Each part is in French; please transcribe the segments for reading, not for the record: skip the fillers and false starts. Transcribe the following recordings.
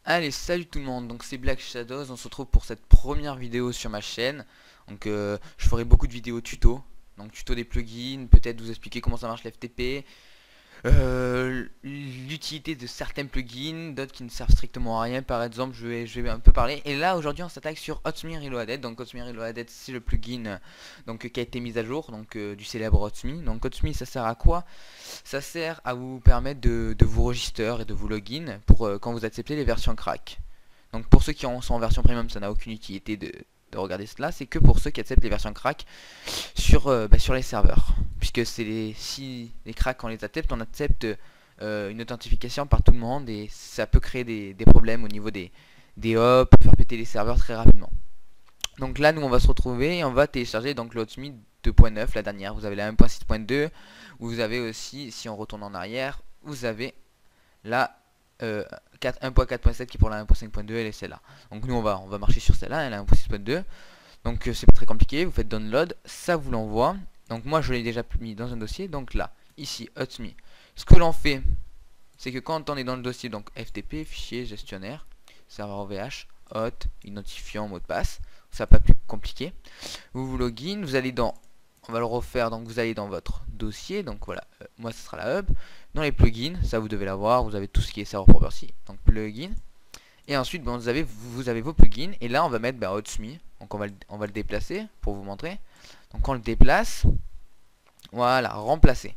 Allez, salut tout le monde, donc c'est Black Shadows, on se retrouve pour cette première vidéo sur ma chaîne. Donc je ferai beaucoup de vidéos tuto, donc tuto des plugins, peut-être vous expliquer comment ça marche l'FTP, l'utilité de certains plugins, d'autres qui ne servent strictement à rien. Par exemple, je vais un peu parler. Et là aujourd'hui on s'attaque sur Hotme Reloaded. Donc Hotme Reloaded, c'est le plugin donc qui a été mis à jour, donc du célèbre Hotme. Donc Hotme, ça sert à quoi? Ça sert à vous permettre de vous register et de vous login pour quand vous acceptez les versions crack. Donc pour ceux qui sont en version premium, ça n'a aucune utilité de regarder cela. C'est que pour ceux qui acceptent les versions crack sur les serveurs. Puisque si les cracks on les accepte, on accepte une authentification par tout le monde. Et ça peut créer des problèmes au niveau des hops, faire péter les serveurs très rapidement. Donc là nous on va se retrouver et on va télécharger donc l'Hotme 2.9, la dernière. Vous avez la 1.6.2. Vous avez aussi, si on retourne en arrière, vous avez la 1.4.7 qui est pour la 1.5.2, elle est celle-là. Donc nous on va marcher sur celle-là, elle est la 1.6.2. Donc c'est pas très compliqué, vous faites download, ça vous l'envoie. Donc moi je l'ai déjà mis dans un dossier, donc là, ici, Hotme. Ce que l'on fait, c'est que quand on est dans le dossier, donc FTP, fichier gestionnaire, serveur OVH, hot, identifiant, mot de passe, ça pas plus compliqué. Vous vous login, vous allez dans, on va le refaire, donc vous allez dans votre dossier, donc voilà, moi ce sera la hub. Dans les plugins, ça vous devez l'avoir, vous avez tout ce qui est server property, donc plugin. Et ensuite bon, vous avez vos plugins, et là on va mettre Hotme, donc on va le déplacer pour vous montrer. Donc on le déplace, voilà, remplacer.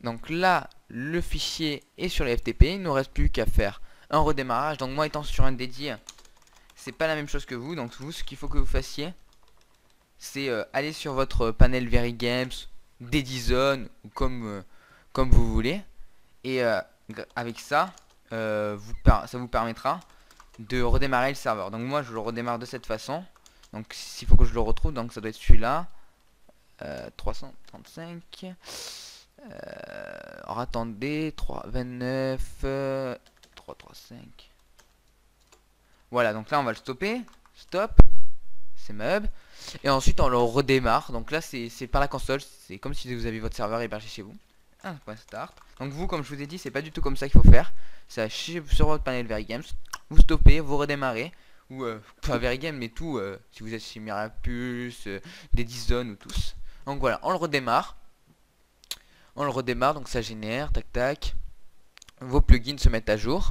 Donc là, le fichier est sur les FTP, il ne nous reste plus qu'à faire un redémarrage. Donc moi étant sur un dédié, c'est pas la même chose que vous. Donc vous, ce qu'il faut que vous fassiez, c'est aller sur votre panel Very Games, Dedizone, ou comme vous voulez. Et avec ça, ça vous permettra de redémarrer le serveur. Donc moi je le redémarre de cette façon. Donc s'il faut que je le retrouve, donc ça doit être celui-là. 335. Alors attendez, 329, 335. Voilà, donc là on va le stopper. Stop. C'est ma hub. Et ensuite on le redémarre. Donc là c'est par la console. C'est comme si vous aviez votre serveur hébergé chez vous. 1.start. Donc vous, comme je vous ai dit, c'est pas du tout comme ça qu'il faut faire. C'est sur votre panel Very Games. Vous stoppez, vous redémarrez. Ou pas Very Games mais tout. Si vous êtes chez Mirapulse, Dedizone ou tous. Donc voilà, on le redémarre. On le redémarre, donc ça génère, tac tac. Vos plugins se mettent à jour.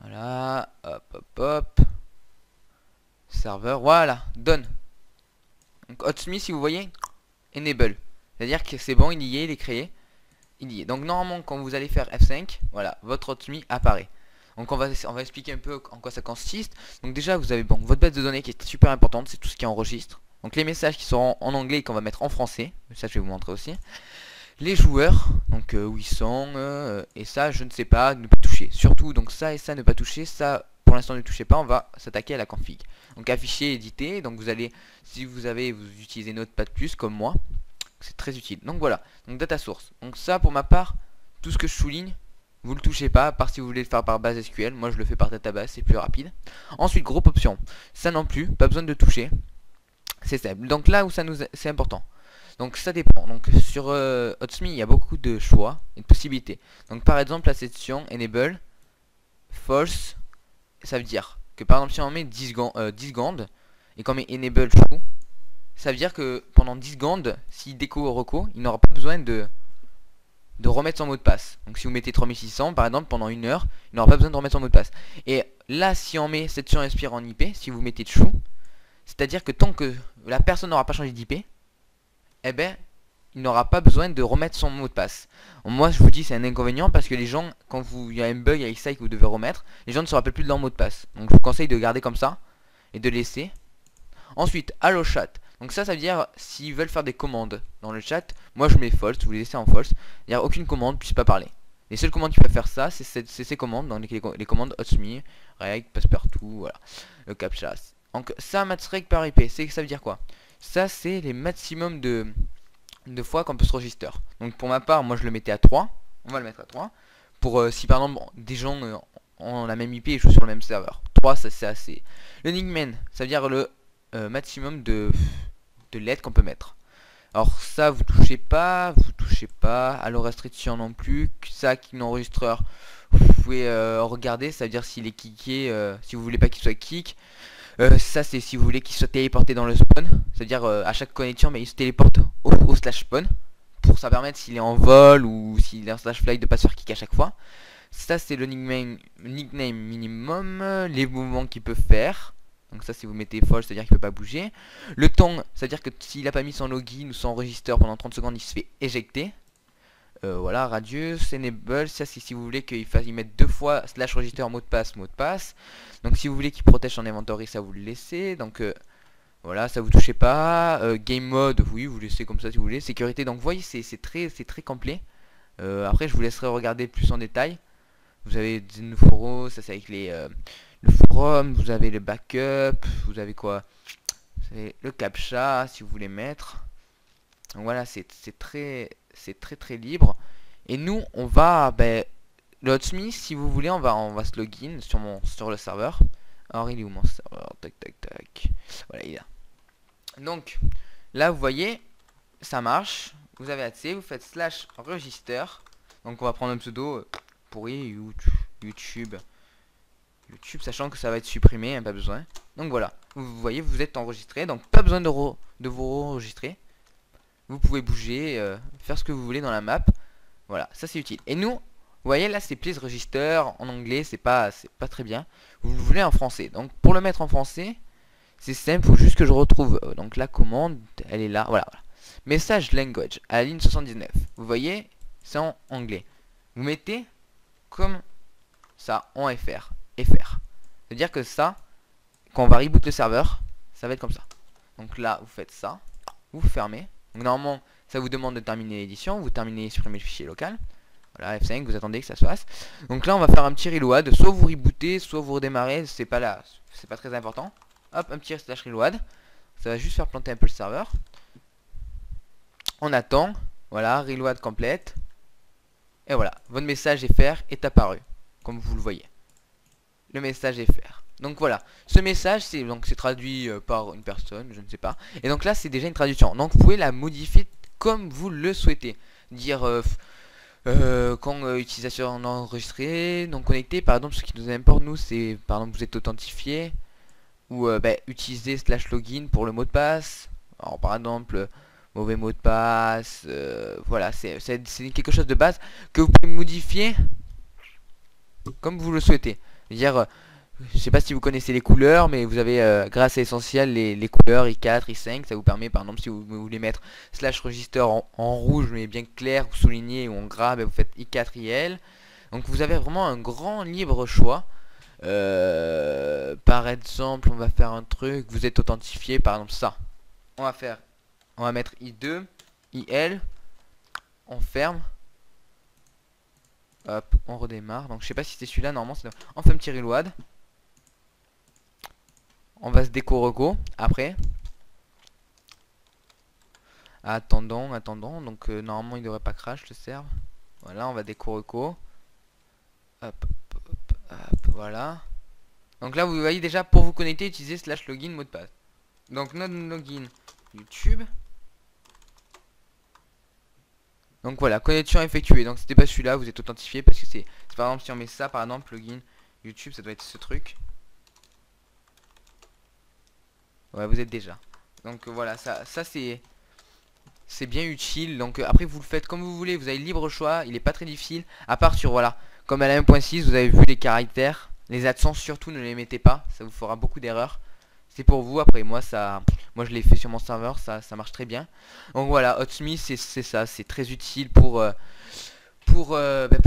Voilà, hop hop hop. Serveur, voilà, done. Donc Hotme, si vous voyez, enable. C'est-à-dire que c'est bon, il y est, il est créé. Il y est. Donc normalement, quand vous allez faire F5, voilà, votre Hotme apparaît. Donc on va expliquer un peu en quoi ça consiste. Donc déjà, vous avez votre base de données qui est super importante, c'est tout ce qui enregistre. Donc les messages qui seront en anglais et qu'on va mettre en français. Ça, je vais vous montrer aussi. Les joueurs, donc où ils sont, et ça je ne sais pas, ne pas toucher. Surtout donc ça et ça ne pas toucher, ça pour l'instant ne touchez pas, on va s'attaquer à la config. Donc afficher, éditer, donc vous allez, si vous utilisez Notepad+, comme moi, c'est très utile. Donc voilà, donc data source. Donc ça pour ma part, tout ce que je souligne, vous le touchez pas, à part si vous voulez le faire par base SQL, moi je le fais par database, c'est plus rapide. Ensuite groupe option, ça non plus, pas besoin de toucher, c'est simple. Donc là où c'est important. Donc ça dépend. Donc sur Hotme, il y a beaucoup de choix et de possibilités. Donc par exemple la section enable false, ça veut dire que par exemple si on met 10 secondes et qu'on met enable true, ça veut dire que pendant 10 secondes, si déco ou reco, il n'aura pas besoin de remettre son mot de passe. Donc si vous mettez 3600 par exemple pendant 1 heure, il n'aura pas besoin de remettre son mot de passe. Et là si on met section expire en IP, si vous mettez true, c'est à dire que tant que la personne n'aura pas changé d'IP, eh ben il n'aura pas besoin de remettre son mot de passe. Moi je vous dis c'est un inconvénient parce que les gens, quand il y a un bug avec ça et que vous devez remettre, les gens ne se rappellent plus de leur mot de passe. Donc je vous conseille de garder comme ça et de laisser. Ensuite allo chat. Donc ça veut dire s'ils veulent faire des commandes dans le chat, moi je mets false, vous les laissez en false. Il n'y a aucune commande, puisse pas parler. Les seules commandes qui peuvent faire ça, c'est ces commandes, dans les commandes hotme, reg, passe-partout, voilà, le captcha. Donc ça matchreg par IP, ça veut dire quoi? Ça c'est les maximums de fois qu'on peut se register. Donc pour ma part, moi je le mettais à 3. On va le mettre à 3. Pour si par exemple des gens ont la même IP et jouent sur le même serveur. 3 ça c'est assez. Le nickman, ça veut dire le maximum de lettres qu'on peut mettre. Alors ça vous touchez pas. Allo restriction non plus. Ça qui n'enregistreur. pouvez regarder, ça veut dire s'il est kické, si vous voulez pas qu'il soit kick. Ça c'est si vous voulez qu'il soit téléporté dans le spawn, c'est à dire à chaque connexion mais il se téléporte au slash spawn pour ça permettre s'il est en vol ou s'il est en slash fly de pas se faire kick à chaque fois. Ça c'est le nickname minimum, les mouvements qu'il peut faire. Donc ça si vous mettez false, c'est à dire qu'il peut pas bouger. Le temps, c'est à dire que s'il a pas mis son login ou son register pendant 30 secondes, il se fait éjecter. Voilà, radius, enable, ça c'est si vous voulez qu'il mette 2 fois slash register mot de passe, mot de passe. Donc si vous voulez qu'il protège son inventory, ça vous le laissez. Donc voilà, ça vous touchez pas. Game mode, oui, vous laissez comme ça si vous voulez. Sécurité, donc vous voyez, c'est très complet. Après je vous laisserai regarder plus en détail. Vous avez des forums, ça c'est avec le forum, vous avez le backup, vous avez quoi? Vous avez le captcha si vous voulez mettre. Donc voilà, c'est très libre. Et nous on va le Hotsmith, si vous voulez, on va se login sur le serveur. Alors il est où mon serveur? Tac tac tac. Voilà, il est là. Donc là vous voyez, ça marche. Vous avez accès, vous faites slash register. Donc on va prendre un pseudo pourri, YouTube, sachant que ça va être supprimé, hein, pas besoin. Donc voilà, vous voyez, vous êtes enregistré, donc pas besoin de vous enregistrer. Vous pouvez bouger, faire ce que vous voulez dans la map. Voilà, ça c'est utile. Et nous, vous voyez là c'est please register en anglais, c'est pas très bien. Vous le voulez en français. Donc pour le mettre en français, c'est simple, faut juste que je retrouve donc la commande, elle est là, voilà. Message language à la ligne 79. Vous voyez, c'est en anglais. Vous mettez comme ça en FR. C'est-à-dire que ça, quand on va reboot le serveur, ça va être comme ça. Donc là, vous faites ça, vous fermez. Donc normalement, ça vous demande de terminer l'édition, vous terminez, supprimez le fichier local. Voilà, F5, vous attendez que ça se fasse. Donc là, on va faire un petit reload. Soit vous rebootez, soit vous redémarrez. C'est pas très important. Hop, un petit slash reload. Ça va juste faire planter un peu le serveur. On attend. Voilà, reload complète. Et voilà, votre message FR est apparu, comme vous le voyez. Le message FR. Donc voilà, ce message c'est traduit par une personne, je ne sais pas. Et donc là c'est déjà une traduction. Donc vous pouvez la modifier comme vous le souhaitez. Dire quand utilisation non enregistrée, non connecté. Par exemple, ce qui nous importe nous, c'est par exemple vous êtes authentifié ou utiliser slash login pour le mot de passe. Alors par exemple mauvais mot de passe, voilà, c'est quelque chose de base que vous pouvez modifier comme vous le souhaitez. Dire je sais pas si vous connaissez les couleurs, mais vous avez grâce à Essentiel les couleurs I4, I5, ça vous permet par exemple si vous voulez mettre slash register en rouge mais bien clair ou souligné ou en gras, vous faites I4 IL. Donc vous avez vraiment un grand libre choix. Par exemple on va faire un truc, vous êtes authentifié, par exemple ça. On va mettre I2, IL, on ferme. Hop, on redémarre. Donc je sais pas si c'est celui-là, normalement on fait un petit reload. On va se déco reco après. Attendons. Donc normalement il devrait pas crash le serve. Voilà, on va déco reco. Hop, voilà. Donc là vous voyez déjà pour vous connecter utilisez slash login mot de passe. Donc notre login YouTube. Donc voilà, connexion effectuée. Donc c'était pas celui-là, vous êtes authentifié parce que c'est par exemple si on met ça par exemple login YouTube, ça doit être ce truc. Ouais, vous êtes déjà. Donc voilà, ça c'est bien utile. Donc après vous le faites comme vous voulez, vous avez libre choix, il est pas très difficile. À part sur voilà, comme à la 1.6, vous avez vu les caractères, les accents surtout ne les mettez pas, ça vous fera beaucoup d'erreurs. C'est pour vous, après moi je l'ai fait sur mon serveur, ça marche très bien. Donc voilà, Hotsmith c'est ça, c'est très utile pour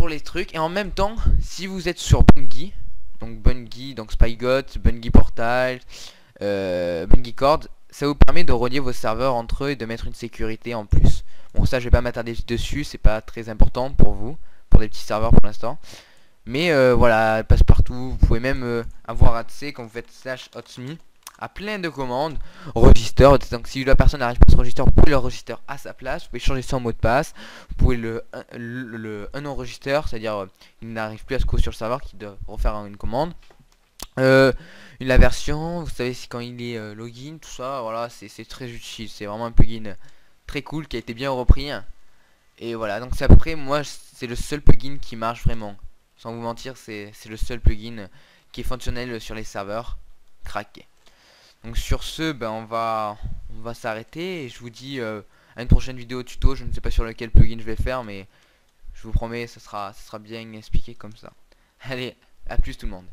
les trucs. Et en même temps, si vous êtes sur Bungie, donc Spygot, Bungie Portal, Bungie Cord, ça vous permet de relier vos serveurs entre eux et de mettre une sécurité en plus. Bon ça je vais pas m'attarder dessus, c'est pas très important pour vous, pour des petits serveurs pour l'instant. Mais voilà, passe partout, vous pouvez même avoir accès quand vous faites slash Hotsmith à plein de commandes, register, donc si la personne n'arrive pas à se register, vous pouvez le register à sa place, vous pouvez changer son mot de passe, vous pouvez le unregister, c'est-à-dire il n'arrive plus à se cause sur le serveur qui doit refaire une commande. La version, vous savez si quand il est login, tout ça, voilà, c'est très utile, c'est vraiment un plugin très cool qui a été bien repris. Et voilà, donc c'est à peu près, moi c'est le seul plugin qui marche vraiment Sans vous mentir, c'est le seul plugin qui est fonctionnel sur les serveurs craqués. Donc sur ce, ben on va s'arrêter et je vous dis à une prochaine vidéo tuto. Je ne sais pas sur lequel plugin je vais faire, mais je vous promets, ça sera bien expliqué comme ça. Allez, à plus tout le monde.